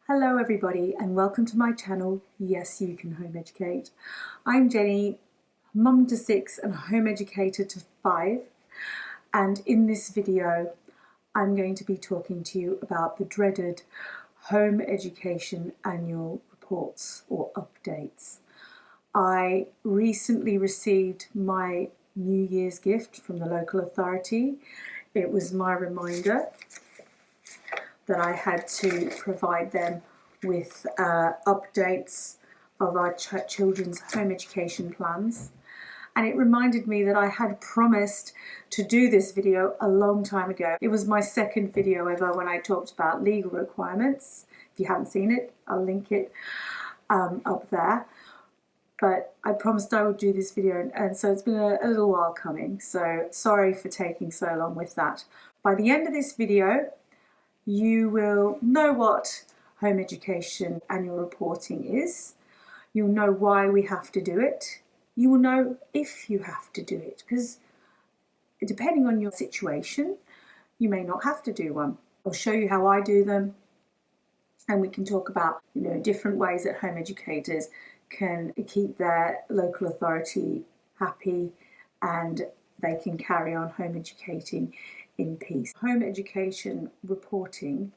Hello everybody and welcome to my channel, Yes You Can Home Educate. I'm Jenny, mum to 6 and home educator to 5, and in this video I'm going to be talking to you about the dreaded home education annual reports or updates. I recently received my New Year's gift from the local authority. It was my reminder that I had to provide them with updates of our children's home education plans. And it reminded me that I had promised to do this video a long time ago. It was my second video ever when I talked about legal requirements. If you haven't seen it, I'll link it up there. But I promised I would do this video, and so it's been a little while coming. So sorry for taking so long with that. By the end of this video, you will know what home education annual reporting is. You'll know why we have to do it. You will know if you have to do it, because depending on your situation, you may not have to do one. I'll show you how I do them, and we can talk about different ways that home educators can keep their local authority happy and they can carry on home educating in peace. Home education reporting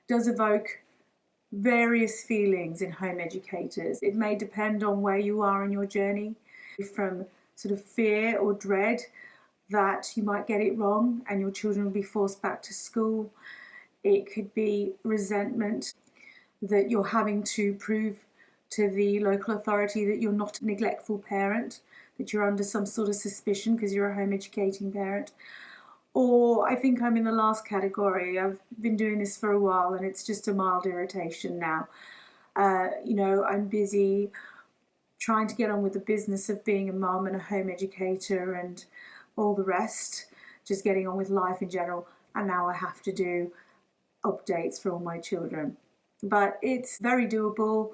does evoke various feelings in home educators. It may depend on where you are in your journey, from sort of fear or dread that you might get it wrong and your children will be forced back to school. It could be resentment that you're having to prove to the local authority that you're not a neglectful parent, that you're under some sort of suspicion because you're a home educating parent. Or I think I'm in the last category. I've been doing this for a while and it's just a mild irritation now. I'm busy trying to get on with the business of being a mum and a home educator and all the rest, just getting on with life in general, and now I have to do updates for all my children. But it's very doable,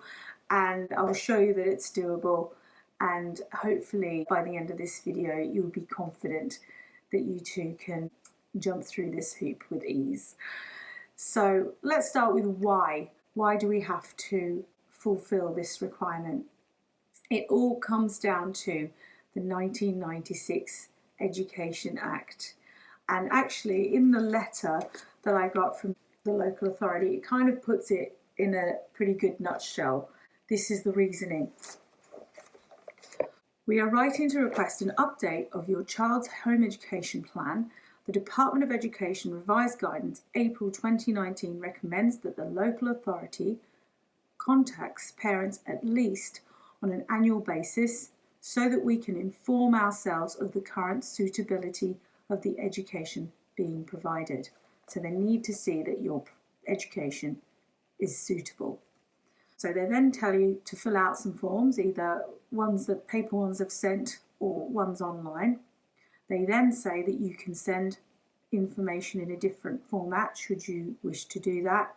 and I'll show you that it's doable, and hopefully by the end of this video you'll be confident that you too can jump through this hoop with ease. So let's start with why. Why do we have to fulfill this requirement? It all comes down to the 1996 Education Act. And actually in the letter that I got from the local authority, it kind of puts it in a pretty good nutshell. This is the reasoning. We are writing to request an update of your child's home education plan. The Department of Education Revised Guidance April 2019 recommends that the local authority contacts parents at least on an annual basis so that we can inform ourselves of the current suitability of the education being provided. So they need to see that your education is suitable. So they then tell you to fill out some forms, either ones that paper ones have sent or ones online. They then say that you can send information in a different format should you wish to do that.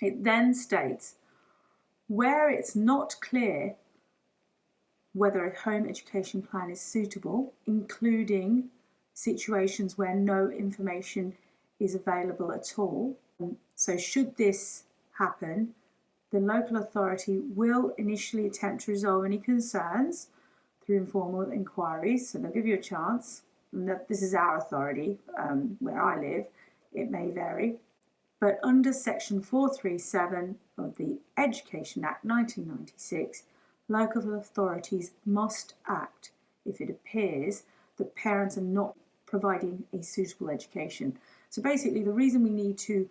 It then states where it's not clear whether a home education plan is suitable, including situations where no information is available at all. So should this happen, the local authority will initially attempt to resolve any concerns through informal inquiries. So they'll give you a chance. And that this is our authority, where I live. It may vary. But under Section 437 of the Education Act 1996, local authorities must act if it appears that parents are not providing a suitable education. So basically the reason we need to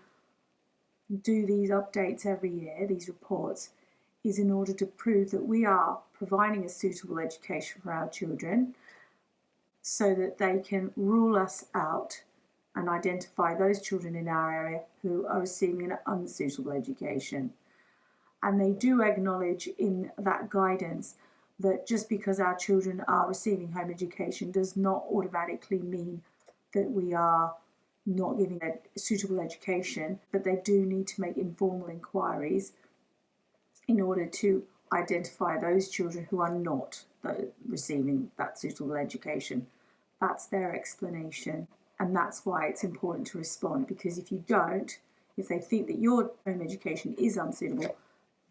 do these updates every year, these reports, is in order to prove that we are providing a suitable education for our children so that they can rule us out and identify those children in our area who are receiving an unsuitable education. And they do acknowledge in that guidance that just because our children are receiving home education does not automatically mean that we are not giving a suitable education, but they do need to make informal inquiries in order to identify those children who are not receiving that suitable education. That's their explanation, and that's why it's important to respond, because if you don't, if they think that your home education is unsuitable,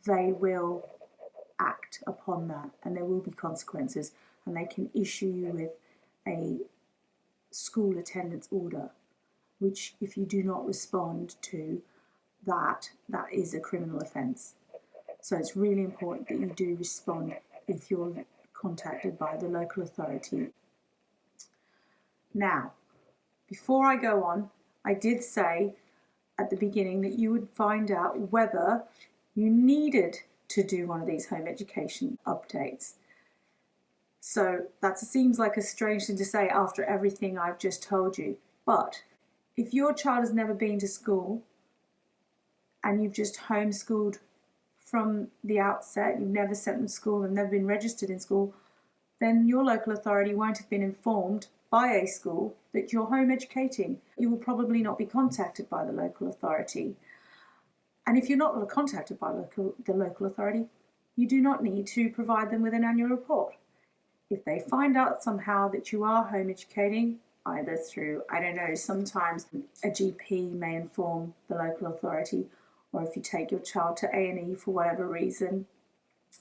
they will act upon that, and there will be consequences, and they can issue you with a school attendance order, which if you do not respond to that is a criminal offence. So it's really important that you do respond if you're contacted by the local authority. Now, before I go on, I did say at the beginning that you would find out whether you needed to do one of these home education updates. So that seems like a strange thing to say after everything I've just told you. But if your child has never been to school and you've just homeschooled from the outset, you've never sent them to school and never been registered in school, then your local authority won't have been informed by a school that you're home educating. You will probably not be contacted by the local authority. And if you're not contacted by the local authority, you do not need to provide them with an annual report. If they find out somehow that you are home educating, either through, I don't know, sometimes a GP may inform the local authority, or if you take your child to A&E for whatever reason,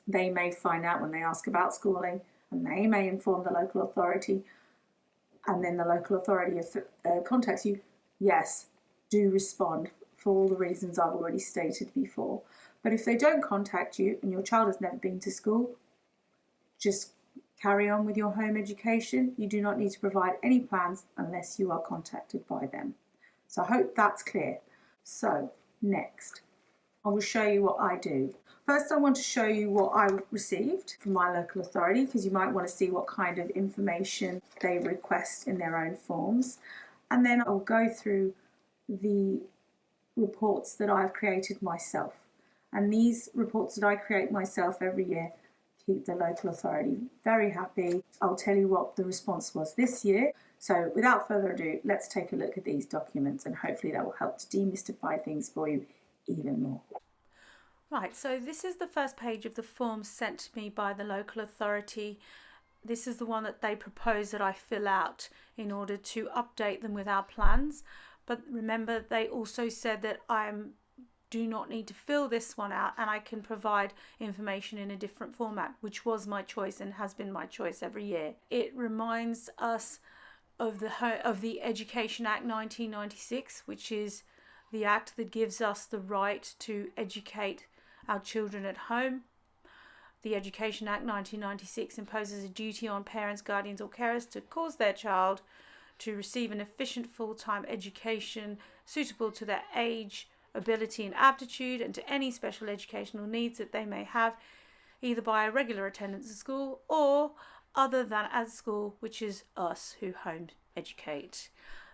they may find out when they ask about schooling, and they may inform the local authority, and then the local authority contacts you. Yes, do respond for all the reasons I've already stated before. But if they don't contact you and your child has never been to school, just carry on with your home education. You do not need to provide any plans unless you are contacted by them. So I hope that's clear. So next, I will show you what I do. First, I want to show you what I received from my local authority, because you might want to see what kind of information they request in their own forms. And then I'll go through the reports that I've created myself. And these reports that I create myself every year keep the local authority very happy. I'll tell you what the response was this year. So without further ado, let's take a look at these documents, and hopefully that will help to demystify things for you even more. Right, so this is the first page of the form sent to me by the local authority. This is the one that they propose that I fill out in order to update them with our plans. But remember, they also said that I do not need to fill this one out, and I can provide information in a different format, which was my choice and has been my choice every year. It reminds us of the Education Act 1996, which is the act that gives us the right to educate our children at home. The Education Act 1996 imposes a duty on parents, guardians or carers to cause their child to receive an efficient full-time education suitable to their age, ability and aptitude, and to any special educational needs that they may have, either by a regular attendance at school or other than at school, which is us who home educate.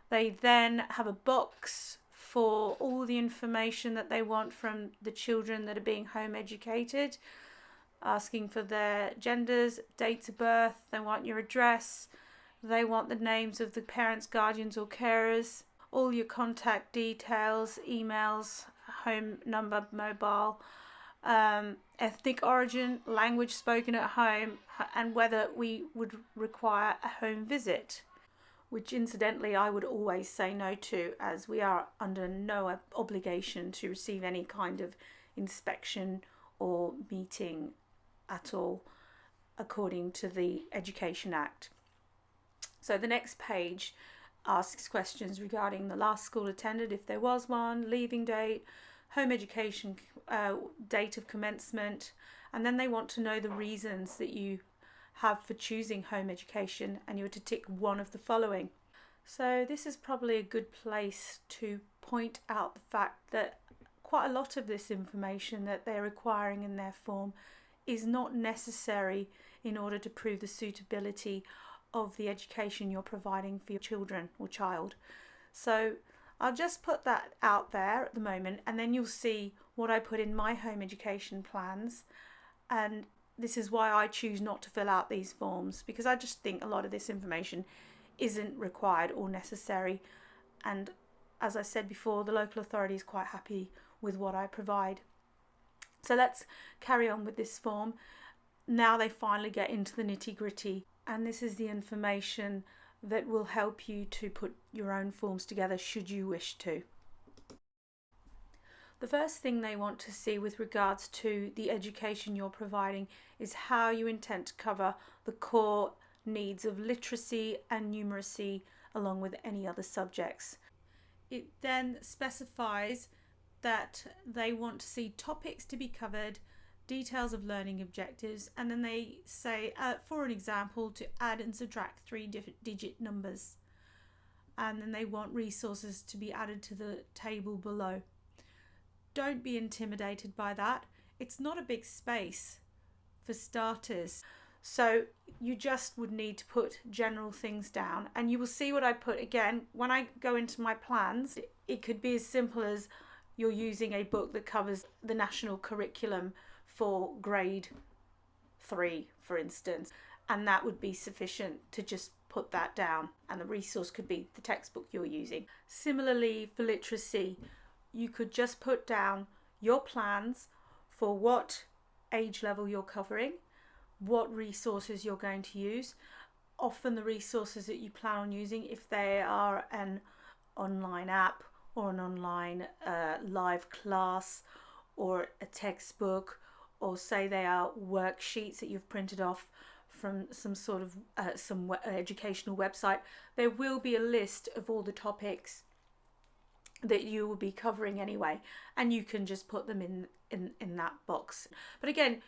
They then have a box for all the information that they want from the children that are being home educated, asking for their genders, dates of birth, they want your address, they want the names of the parents, guardians or carers, all your contact details, emails, home number, mobile, ethnic origin, language spoken at home, and whether we would require a home visit, which incidentally I would always say no to, as we are under no obligation to receive any kind of inspection or meeting at all according to the Education Act. So the next page asks questions regarding the last school attended, if there was one, leaving date, home education date of commencement, and then they want to know the reasons that you have for choosing home education, and you're to tick one of the following. So this is probably a good place to point out the fact that quite a lot of this information that they're requiring in their form is not necessary in order to prove the suitability of the education you're providing for your children or child. So I'll just put that out there at the moment, and then you'll see what I put in my home education plans. And this is why I choose not to fill out these forms, because I just think a lot of this information isn't required or necessary. And as I said before, the local authority is quite happy with what I provide. So let's carry on with this form. Now they finally get into the nitty-gritty, and this is the information that will help you to put your own forms together should you wish to. The first thing they want to see with regards to the education you're providing is how you intend to cover the core needs of literacy and numeracy along with any other subjects. It then specifies that they want to see topics to be covered, details of learning objectives, and then they say, for an example, to add and subtract 3-digit numbers. And then they want resources to be added to the table below. Don't be intimidated by that. It's not a big space for starters. So you just would need to put general things down, and you will see what I put again when I go into my plans. It could be as simple as you're using a book that covers the national curriculum for grade 3, for instance, and that would be sufficient to just put that down, and the resource could be the textbook you're using. Similarly, for literacy, you could just put down your plans for what age level you're covering, what resources you're going to use. Often the resources that you plan on using, if they are an online app or an online live class or a textbook, or say they are worksheets that you've printed off from some sort of educational website, there will be a list of all the topics that you will be covering anyway, and you can just put them in that box. But again,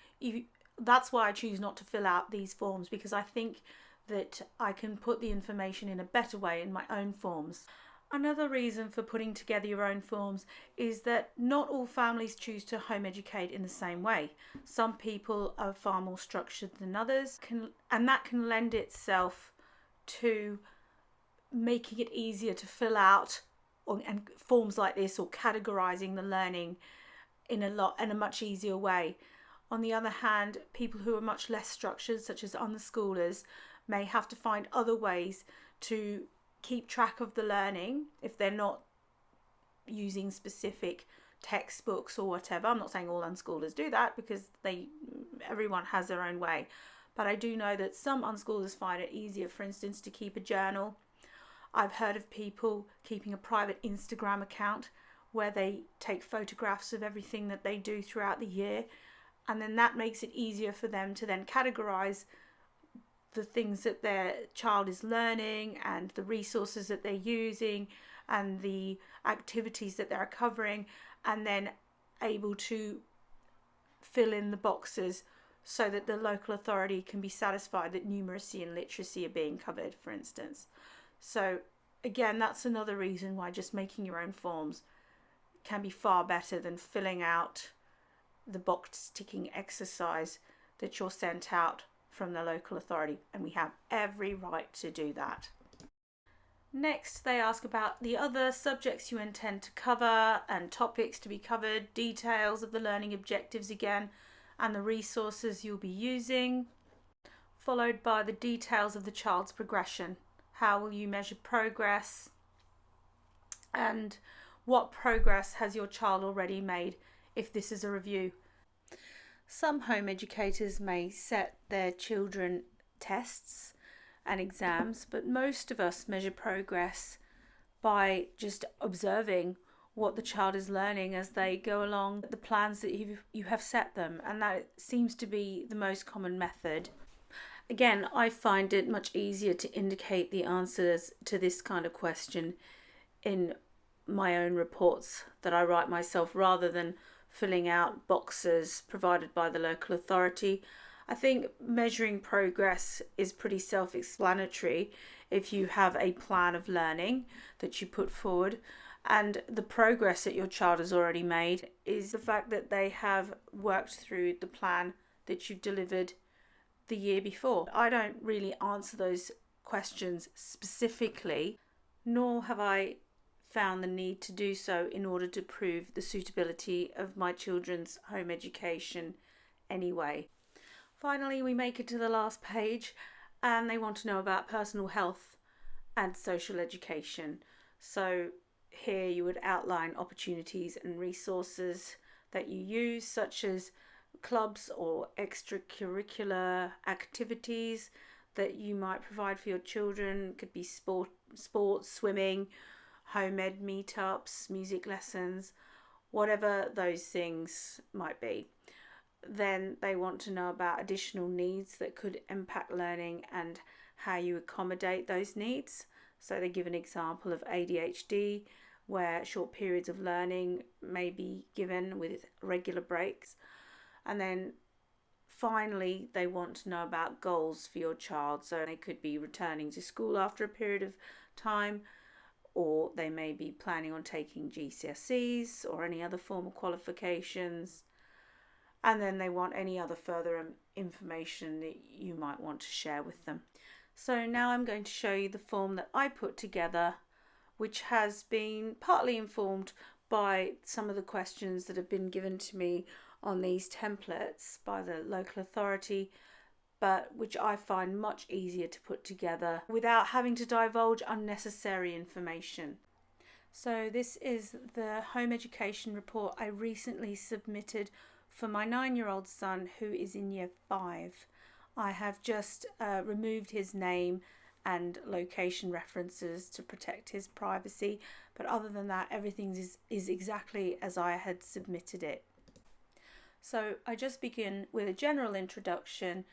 that's why I choose not to fill out these forms, because I think that I can put the information in a better way in my own forms. Another reason for putting together your own forms is that not all families choose to home educate in the same way. Some people are far more structured than others, and that can lend itself to making it easier to fill out and forms like this, or categorizing the learning in a much easier way. On the other hand, people who are much less structured, such as unschoolers, may have to find other ways to keep track of the learning if they're not using specific textbooks or whatever. I'm not saying all unschoolers do that, because everyone has their own way. But I do know that some unschoolers find it easier, for instance, to keep a journal. I've heard of people keeping a private Instagram account where they take photographs of everything that they do throughout the year, and then that makes it easier for them to then categorize the things that their child is learning and the resources that they're using and the activities that they're covering, and then able to fill in the boxes so that the local authority can be satisfied that numeracy and literacy are being covered, for instance. So again, that's another reason why just making your own forms can be far better than filling out the box ticking exercise that you're sent out from the local authority, and we have every right to do that. Next, they ask about the other subjects you intend to cover and topics to be covered, details of the learning objectives again, and the resources you'll be using, followed by the details of the child's progression. How will you measure progress, and what progress has your child already made if this is a review? Some home educators may set their children tests and exams, but most of us measure progress by just observing what the child is learning as they go along the plans that you have set them, and that seems to be the most common method. Again, I find it much easier to indicate the answers to this kind of question in my own reports that I write myself, rather than filling out boxes provided by the local authority. I think measuring progress is pretty self-explanatory if you have a plan of learning that you put forward, and the progress that your child has already made is the fact that they have worked through the plan that you've delivered the year before. I don't really answer those questions specifically, nor have I found the need to do so in order to prove the suitability of my children's home education anyway. Finally, we make it to the last page, and they want to know about personal health and social education. So here you would outline opportunities and resources that you use, such as clubs or extracurricular activities that you might provide for your children. It could be sports, swimming, home ed meetups, music lessons, whatever those things might be. Then they want to know about additional needs that could impact learning and how you accommodate those needs. So they give an example of ADHD, where short periods of learning may be given with regular breaks. And then finally, they want to know about goals for your child. So they could be returning to school after a period of time, or they may be planning on taking GCSEs or any other formal qualifications. And then they want any other further information that you might want to share with them. So now I'm going to show you the form that I put together, which has been partly informed by some of the questions that have been given to me on these templates by the local authority, but which I find much easier to put together without having to divulge unnecessary information. So this is the home education report I recently submitted for my 9-year-old son, who is in year 5. I have just removed his name and location references to protect his privacy, but other than that, everything is exactly as I had submitted it. So I just begin with a general introduction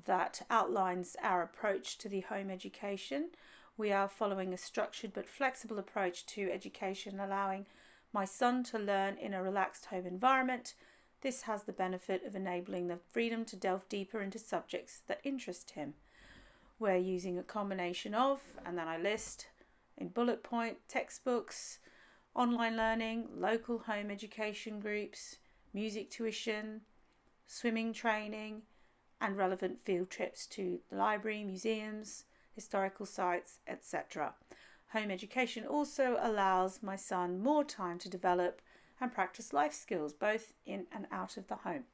that outlines our approach to the home education. We are following a structured but flexible approach to education, allowing my son to learn in a relaxed home environment. This has the benefit of enabling the freedom to delve deeper into subjects that interest him. We're using a combination of, and then I list in bullet point, textbooks, online learning, local home education groups, music tuition, swimming training, and relevant field trips to the library, museums, historical sites, etc. Home education also allows my son more time to develop and practice life skills, both in and out of the home.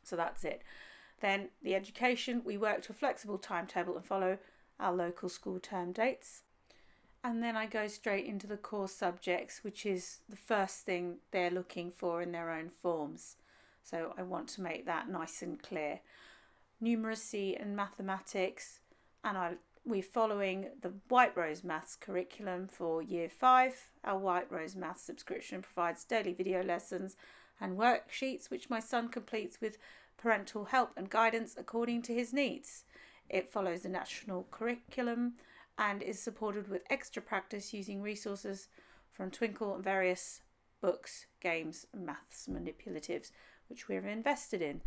So that's it. Then the education, we work to a flexible timetable and follow our local school term dates. And then I go straight into the core subjects, which is the first thing they're looking for in their own forms. So I want to make that nice and clear. Numeracy and mathematics, and we're following the White Rose Maths curriculum for year 5. Our White Rose Maths subscription provides daily video lessons and worksheets, which my son completes with parental help and guidance according to his needs. It follows the national curriculum and is supported with extra practice using resources from Twinkle and various books, games, and maths manipulatives, which we have invested in.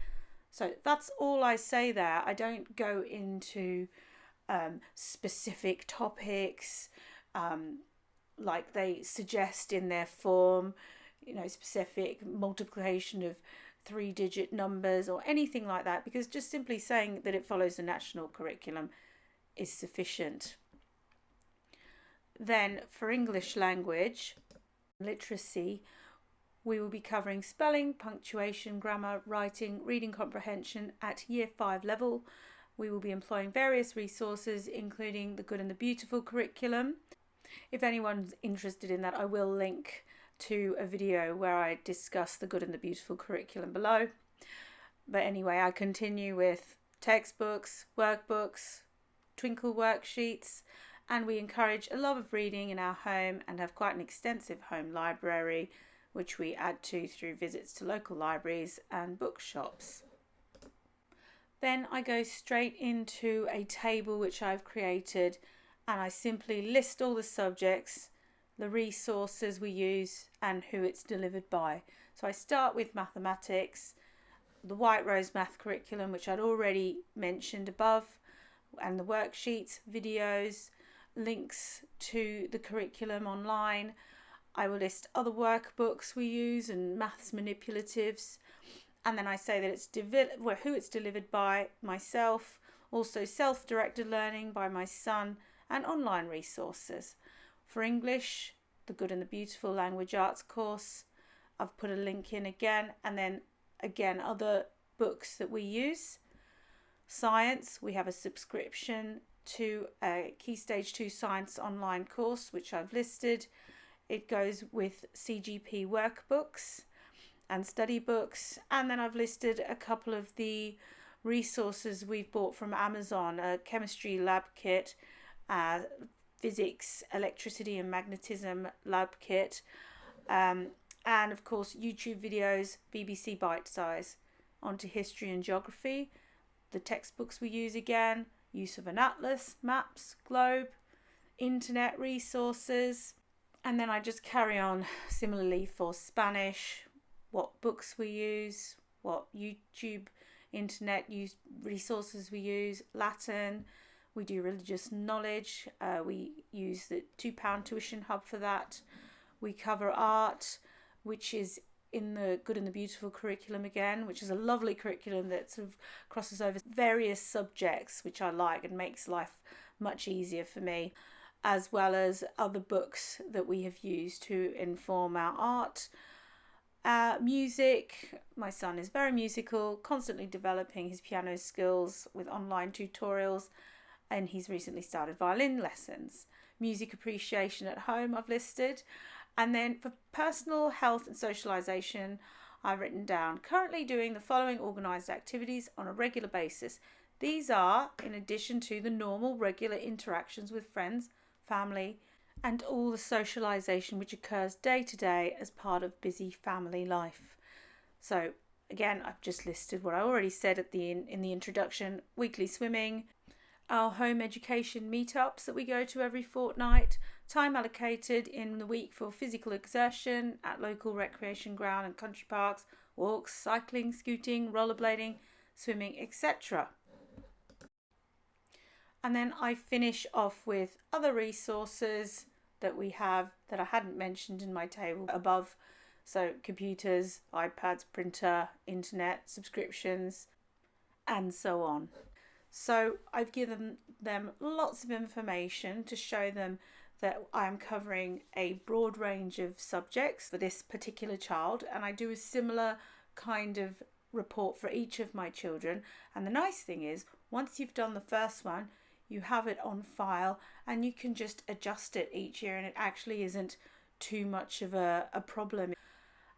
So that's all I say there. I don't go into specific topics like they suggest in their form, specific multiplication of 3-digit numbers or anything like that, because just simply saying that it follows the national curriculum is sufficient. Then for English language literacy, we will be covering spelling, punctuation, grammar, writing, reading comprehension at year 5 level. We will be employing various resources, including the Good and the Beautiful curriculum. If anyone's interested in that, I will link to a video where I discuss the Good and the Beautiful curriculum below. But anyway, I continue with textbooks, workbooks, Twinkle worksheets, and we encourage a love of reading in our home and have quite an extensive home library, which we add to through visits to local libraries and bookshops. Then I go straight into a table which I've created, and I simply list all the subjects, the resources we use, and who it's delivered by. So I start with mathematics, the White Rose Math curriculum, which I'd already mentioned above, and the worksheets, videos, links to the curriculum online. I will list other workbooks we use and maths manipulatives, and then I say that it's who it's delivered by, myself, also self-directed learning by my son, and online resources. For English, the Good and the Beautiful Language Arts course, I've put a link in again, and then again other books that we use. Science, we have a subscription to a Key Stage 2 Science online course, which I've listed. It goes with CGP workbooks and study books, and then I've listed a couple of the resources we've bought from Amazon: a chemistry lab kit, physics, electricity and magnetism lab kit, and of course YouTube videos, BBC Bite Size, onto history and geography, the textbooks we use again, use of an atlas, maps, globe, internet resources, and then I just carry on similarly for Spanish, what books we use, what YouTube internet resources we use, Latin, we do religious knowledge, we use the £2 tuition hub for that, we cover art, which is in the Good and the Beautiful curriculum again, which is a lovely curriculum that sort of crosses over various subjects, which I like and makes life much easier for me, as well as other books that we have used to inform our art. Music, my son is very musical, constantly developing his piano skills with online tutorials, and he's recently started violin lessons. Music appreciation at home I've listed. And then for personal health and socialisation, I've written down currently doing the following organised activities on a regular basis. These are in addition to the normal regular interactions with friends, family, and all the socialisation which occurs day to day as part of busy family life. So again, I've just listed what I already said in the introduction: weekly swimming, our home education meetups that we go to every fortnight, time allocated in the week for physical exertion at local recreation ground and country parks, walks, cycling, scooting, rollerblading, swimming, etc. And then I finish off with other resources that we have that I hadn't mentioned in my table above. So computers, iPads, printer, internet, subscriptions, and so on. So I've given them lots of information to show them that I'm covering a broad range of subjects for this particular child, and I do a similar kind of report for each of my children. And the nice thing is, once you've done the first one, you have it on file and you can just adjust it each year, and it actually isn't too much of a problem.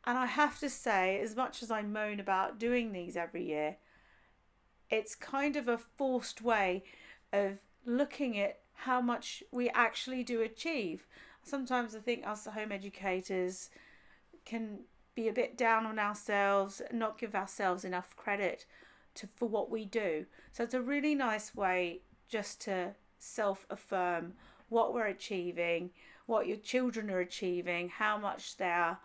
And I have to say, as much as I moan about doing these every year, it's kind of a forced way of looking at how much we actually do achieve. Sometimes I think us home educators can be a bit down on ourselves, not give ourselves enough credit for what we do. So it's a really nice way just to self-affirm what we're achieving, what your children are achieving, how much they're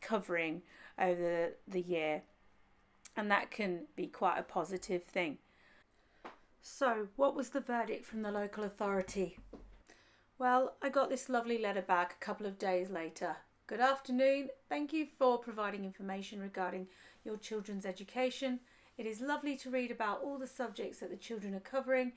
covering over the year. And that can be quite a positive thing. So, what was the verdict from the local authority? Well, I got this lovely letter back a couple of days later. Good afternoon. Thank you for providing information regarding your children's education. It is lovely to read about all the subjects that the children are covering.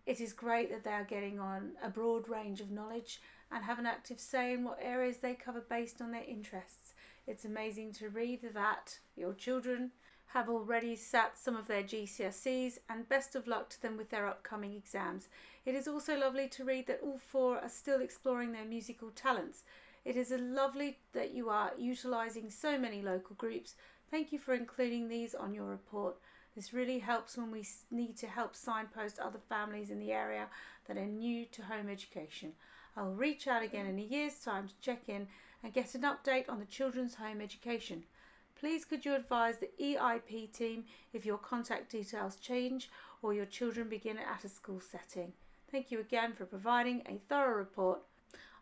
It is great that they are getting on a broad range of knowledge and have an active say in what areas they cover based on their interests. It's amazing to read that your children have already sat some of their GCSEs, and best of luck to them with their upcoming exams. It is also lovely to read that all four are still exploring their musical talents. It is lovely that you are utilising so many local groups. Thank you for including these on your report. This really helps when we need to help signpost other families in the area that are new to home education. I will reach out again in a year's time to check in and get an update on the children's home education. Please could you advise the EIP team if your contact details change or your children begin at a school setting. Thank you again for providing a thorough report.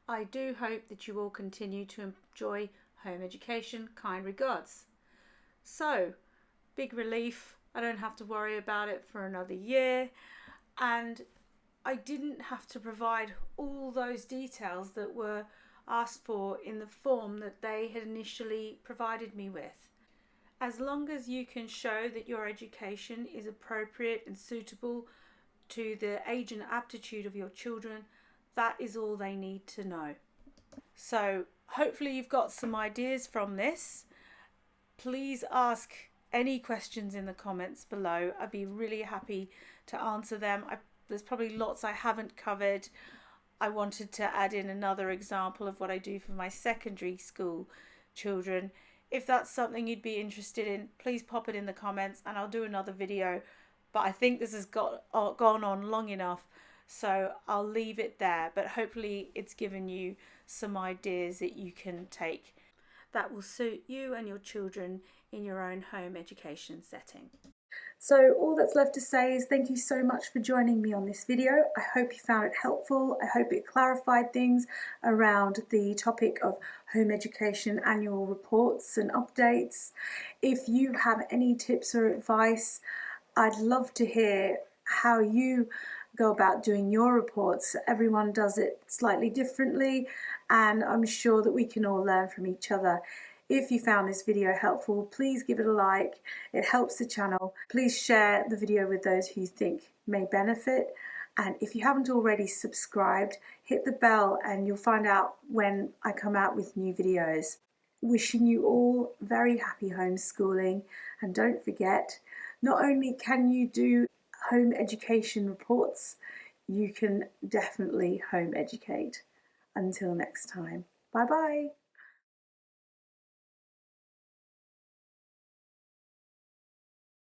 I do hope that you will continue to enjoy home education. Kind regards. So, big relief. I don't have to worry about it for another year, and I didn't have to provide all those details that were asked for in the form that they had initially provided me with. As long as you can show that your education is appropriate and suitable to the age and aptitude of your children, that is all they need to know. So hopefully you've got some ideas from this. Please ask any questions in the comments below. I'd be really happy to answer them. There's probably lots I haven't covered. I wanted to add in another example of what I do for my secondary school children. If that's something you'd be interested in, please pop it in the comments and I'll do another video. But I think this has gone on long enough, so I'll leave it there. But hopefully it's given you some ideas that you can take. that will suit you and your children in your own home education setting. So all that's left to say is thank you so much for joining me on this video. I hope you found it helpful. I hope it clarified things around the topic of home education annual reports and updates. If you have any tips or advice, I'd love to hear how you go about doing your reports. Everyone does it slightly differently, and I'm sure that we can all learn from each other. If you found this video helpful, please give it a like. It helps the channel. Please share the video with those who you think may benefit. And if you haven't already subscribed, hit the bell and you'll find out when I come out with new videos. Wishing you all very happy homeschooling, and don't forget, not only can you do home education reports, you can definitely home educate. Until next time, bye bye.